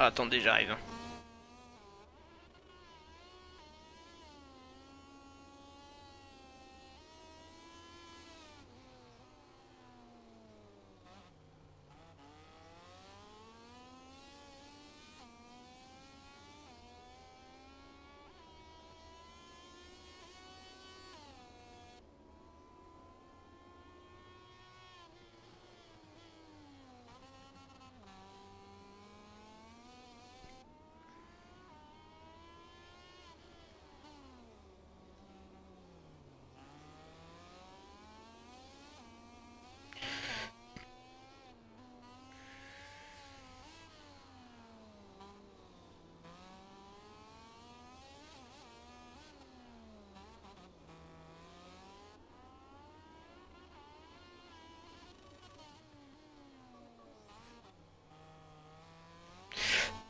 Ah, attendez, j'arrive.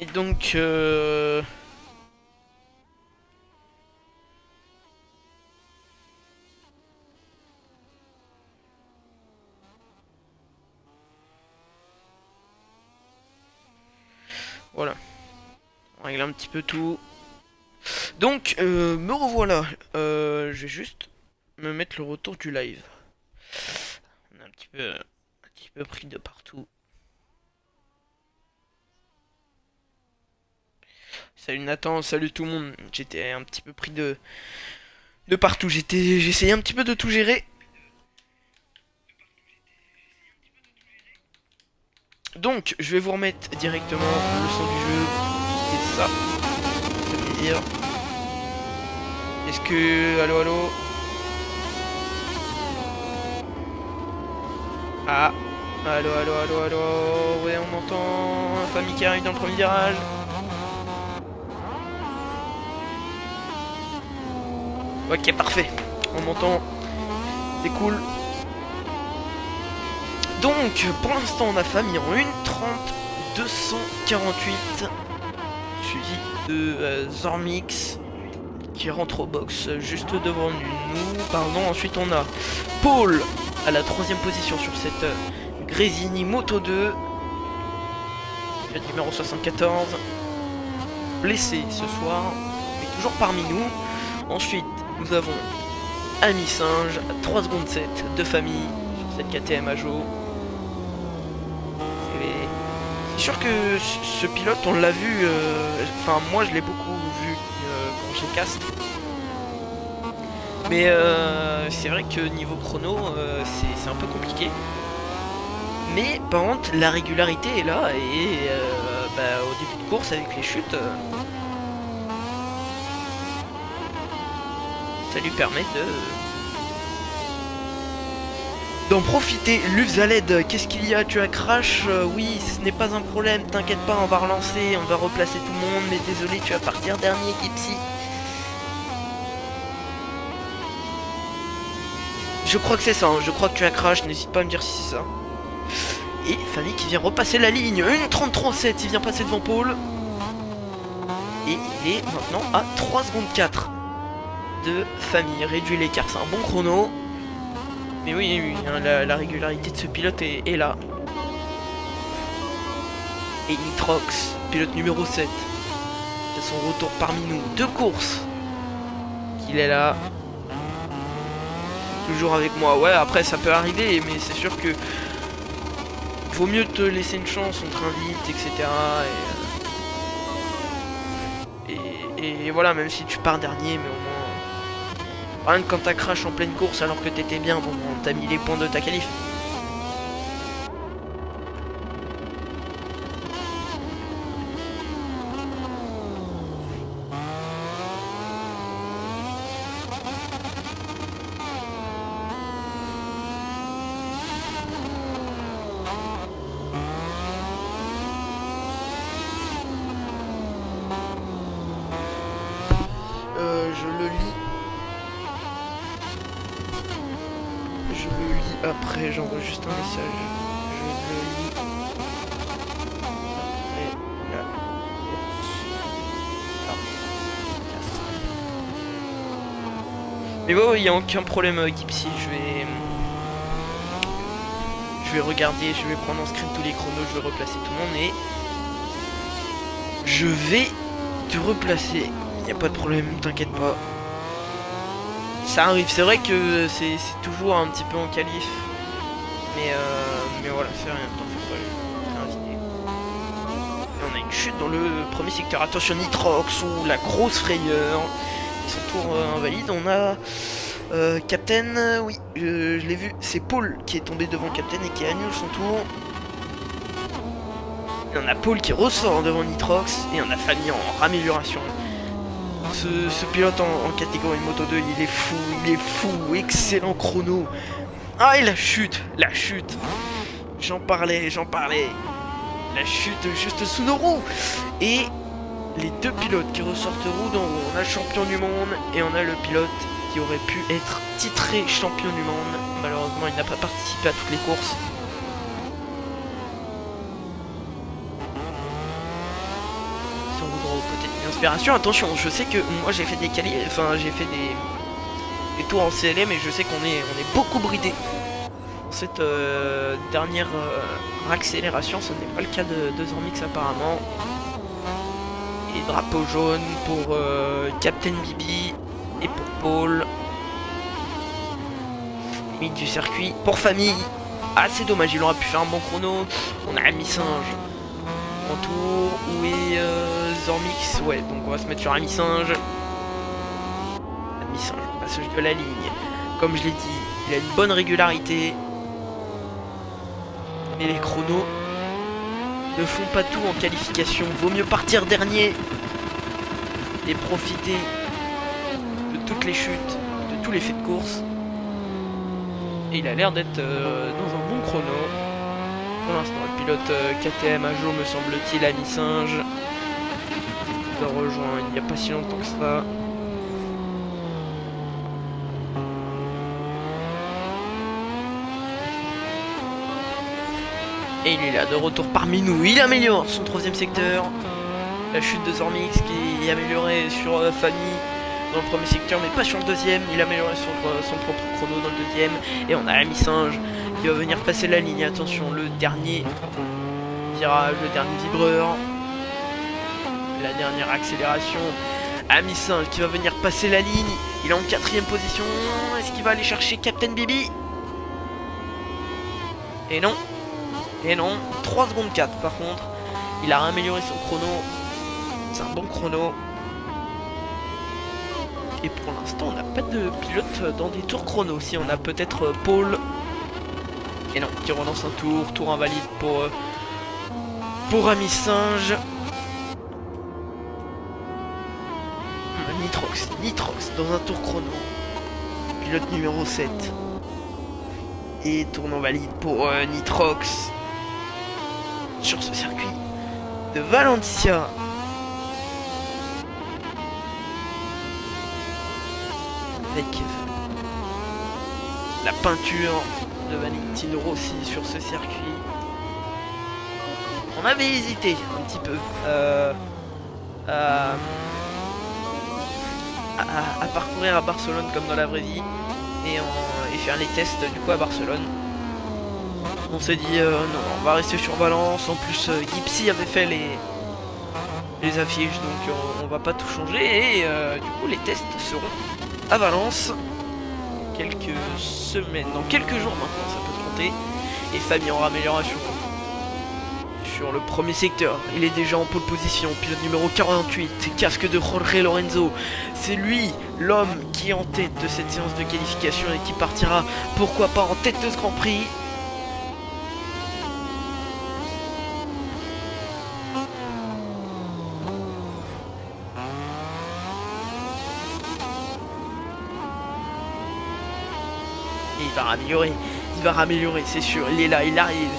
Et donc, voilà. On règle un petit peu tout. Donc, me revoilà. Je vais juste me mettre le retour du live. On est un petit peu pris de partout. Salut Nathan, salut tout le monde. J'étais un petit peu pris de partout. J'essayais un petit peu de tout gérer. Donc, je vais vous remettre directement le son du jeu. C'est ça. Ça fait plaisir. Est-ce que... Allô, allô. Ah. Allô, allô, allô, allô. Ouais, on m'entend. Famille qui arrive dans le premier virage. Ok, parfait. On m'entend. C'est cool. Donc, pour l'instant, on a famille en 1:30 248. Suivi de Zormix qui rentre au box juste devant nous. Pardon, ensuite on a Paul à la 3ème position sur cette Grésini Moto 2. Le numéro 74. Blessé ce soir, mais toujours parmi nous. Ensuite, nous avons Ami Singe à 3 secondes 7 de famille sur cette KTM Ajo. C'est sûr que ce pilote, on l'a vu, enfin moi je l'ai beaucoup vu quand j'ai cast. Mais c'est vrai que niveau chrono, c'est un peu compliqué. Mais par contre, la régularité est là et au début de course avec les chutes, ça lui permet d'en profiter. Lufzaled, qu'est-ce qu'il y a? Tu as crash? Oui, ce n'est pas un problème, t'inquiète pas, on va relancer, on va replacer tout le monde, mais désolé, tu vas partir dernier, Gipsy. Je crois que c'est ça, hein. Je crois que tu as crash, n'hésite pas à me dire si c'est ça. Et Fanny qui vient repasser la ligne, 1:33.7, il vient passer devant Paul. Et il est maintenant à 3 secondes 4 de Fanny, réduit l'écart, c'est un bon chrono. Mais oui, oui, hein, la régularité de ce pilote est là. Et Nitrox, pilote numéro 7, c'est son retour parmi nous. 2 courses qu'il est là. Toujours avec moi. Ouais, après ça peut arriver, mais c'est sûr que vaut mieux te laisser une chance, on te invite, etc. Et voilà, même si tu pars dernier, mais au moins... Rien que quand t'as crash en pleine course alors que t'étais bien, bon, t'as mis les points de ta qualif. Je le lis. Je le lis après, j'envoie juste un message. Je le lis après la course. Mais ouais, il n'y a aucun problème, Gipsy. Je vais regarder, je vais prendre en screen tous les chronos, je vais replacer tout le monde et Je vais te replacer. Il n'y a pas de problème, t'inquiète pas. Ça arrive, c'est vrai que c'est toujours un petit peu en qualif. Mais voilà, c'est rien. On a une chute dans le premier secteur. Attention, Nitrox ou la grosse frayeur. Son tour invalide. On a Captain, oui, je l'ai vu. C'est Paul qui est tombé devant Captain et qui annule son tour. Et on a Paul qui ressort devant Nitrox. Et on a Fanny en amélioration. Ce pilote en catégorie Moto 2, il est fou, excellent chrono. Ah, et la chute. J'en parlais. La chute juste sous nos roues. Et les deux pilotes qui ressortent roue d'en haut. On a le champion du monde et on a le pilote qui aurait pu être titré champion du monde. Malheureusement, il n'a pas participé à toutes les courses. Si on voudrait peut-être une inspiration, attention, je sais que moi j'ai fait des j'ai fait des tours en CLM et je sais qu'on est beaucoup bridé. Cette dernière accélération, ce n'est pas le cas de Zormix apparemment. Et drapeau jaune pour Captain Bibi et pour Paul. Limite du circuit pour Famille. Ah, c'est dommage, il aurait pu faire un bon chrono. On a Ami Singe en tour. Où est Zormix? Ouais, donc on va se mettre sur Ami Singe. Ami Singe, passage de la ligne. Comme je l'ai dit, il a une bonne régularité. Mais les chronos ne font pas tout en qualification. Vaut mieux partir dernier et profiter de toutes les chutes, de tous les faits de course. Et il a l'air d'être dans un bon chrono. Pour l'instant, le pilote KTM à jour, me semble-t-il, Ami Singe. Il a rejoint il n'y a pas si longtemps que ça. Et il est là, de retour parmi nous. Il améliore son troisième secteur. La chute de Zormix qui est améliorée sur Fanny dans le premier secteur, mais pas sur le deuxième. Il a amélioré son propre chrono dans le deuxième. Et on a Ami Singe qui va venir passer la ligne. Attention, le dernier virage, le dernier vibreur. La dernière accélération. Ami Singe qui va venir passer la ligne. Il est en quatrième position. Est-ce qu'il va aller chercher Captain Bibi? Et non. Et non, 3 secondes 4 par contre. Il a amélioré son chrono. C'est un bon chrono. Et pour l'instant on n'a pas de pilote dans des tours chrono. Si on a peut-être Paul. Et non, qui relance un tour. Tour invalide pour Ami Singe. Nitrox dans un tour chrono. Pilote numéro 7. Et tour non valide pour Nitrox. Sur ce circuit de Valencia. Avec la peinture de Valentino Rossi sur ce circuit. On avait hésité un petit peu à parcourir à Barcelone comme dans la vraie vie et faire les tests du coup à Barcelone. On s'est dit non, on va rester sur Valence. En plus Gipsy avait fait les affiches, donc on va pas tout changer. Et du coup les tests seront à Valence dans quelques semaines, dans quelques jours maintenant, ça peut se compter. Et Fabien en amélioration sur le premier secteur. Il est déjà en pole position, pilote numéro 48, casque de Jorge Lorenzo. C'est lui l'homme qui est en tête de cette séance de qualification et qui partira pourquoi pas en tête de ce Grand Prix. Il va raméliorer, c'est sûr. Il est là, il arrive.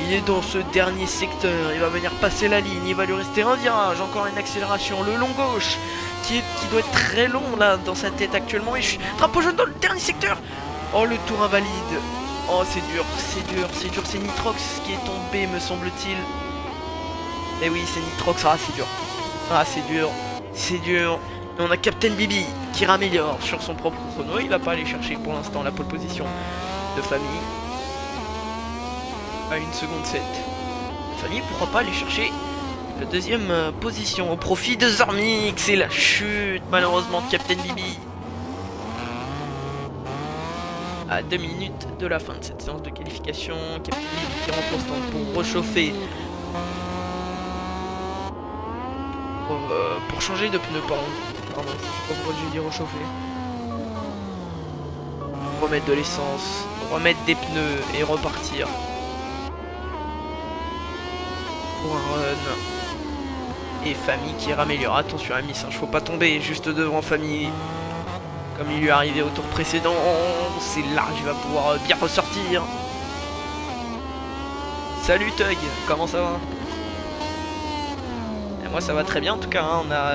Il est dans ce dernier secteur. Il va venir passer la ligne. Il va lui rester un virage, encore une accélération. Le long gauche qui doit être très long là dans sa tête actuellement. Et drapeau jaune dans le dernier secteur. Oh, le tour invalide. Oh, c'est dur. C'est Nitrox qui est tombé, me semble-t-il. Et oui, c'est Nitrox. Ah, c'est dur. C'est dur. Et on a Captain Bibi qui raméliore sur son propre chrono. Il va pas aller chercher pour l'instant la pole position de Famille. À 1 seconde 7. Famille, pourquoi pas aller chercher La deuxième position au profit de Zormix. Et la chute malheureusement de Captain Bibi. À 2 minutes de la fin de cette séance de qualification, Captain Bibi qui rentre au stand pour rechauffer. Pour changer de pneus, pardon, je sais pas pourquoi j'ai dit rechauffer. Remettre de l'essence, remettre des pneus et repartir. Pour un run. Et Famille qui raméliore. Attention à Miss, faut pas tomber juste devant Famille. Comme il lui est arrivé au tour précédent. C'est large, il va pouvoir bien ressortir. Salut Tug, comment ça va? Moi ça va très bien en tout cas, hein. On a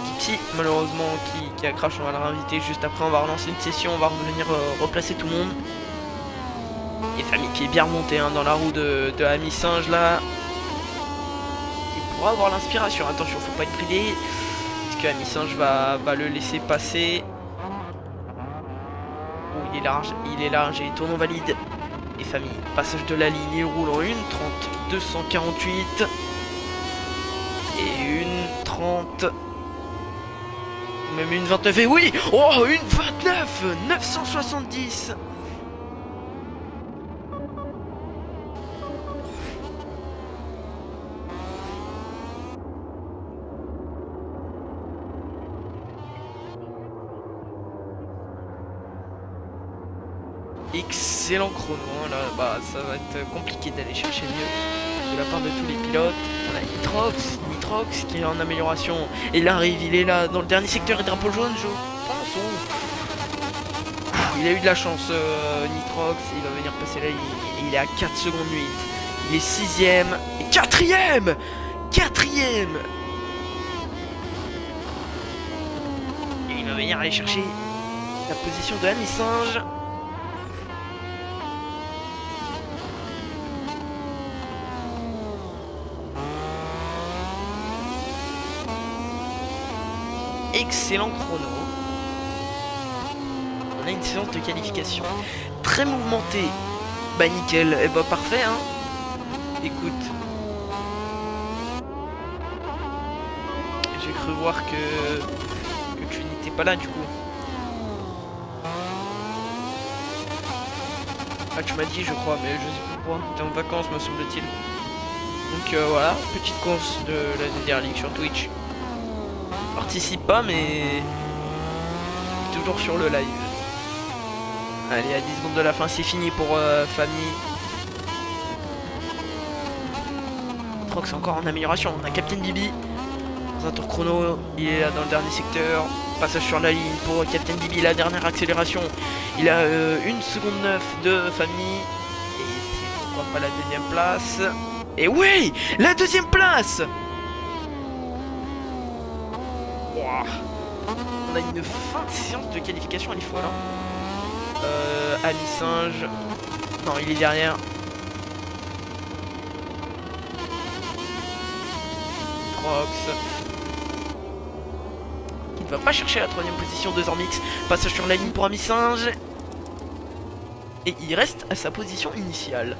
Gipsy malheureusement qui a crash, on va le réinviter juste après, on va relancer une session, on va revenir replacer tout le monde. Et Famille qui est bien remontée hein, dans la roue de Ami Singe là. Il pourra avoir l'inspiration, attention faut pas être bridé. Parce que Ami Singe va le laisser passer. Oh il est large et tournant valide. Et Famille, passage de la ligne, il roule en 1:30 248. Et 1:30. Même 1:29. Et oui! Oh 1:29 970. Excellent chrono hein, là, bah ça va être compliqué d'aller chercher mieux de la part de tous les pilotes. On a Nitrox qui est en amélioration. Et il arrive, il est là dans le dernier secteur et drapeau jaune, je pense. Oh. Il a eu de la chance, Nitrox. Il va venir passer la ligne. Il est à 4 secondes 8. Il est 6ème. Et 4ème. 4ème. Et il va venir aller chercher la position de Ami Singe. Excellent chrono. On a une séance de qualification très mouvementée. Bah nickel, et bah parfait hein. Écoute, j'ai cru voir que tu n'étais pas là du coup. Ah tu m'as dit je crois, mais je sais pas pourquoi. T'es en vacances me semble-t-il. Donc voilà, petite course de la DDR League sur Twitch. Participe pas mais toujours sur le live. Allez à 10 secondes de la fin c'est fini pour Famille. Trox encore en amélioration. On a Captain Bibi dans un tour chrono. Il est là dans le dernier secteur. Passage sur la ligne pour Captain Bibi. La dernière accélération. Il a 1 seconde 9 de Famille. Et c'est pourquoi pas la deuxième place. Et oui, la deuxième place. On a une fin de séance de qualification, il faut là. Ami Singe. Non, il est derrière. Trox. Qui ne va pas chercher la 3ème position de Zormix. Passage sur la ligne pour Ami Singe. Et il reste à sa position initiale.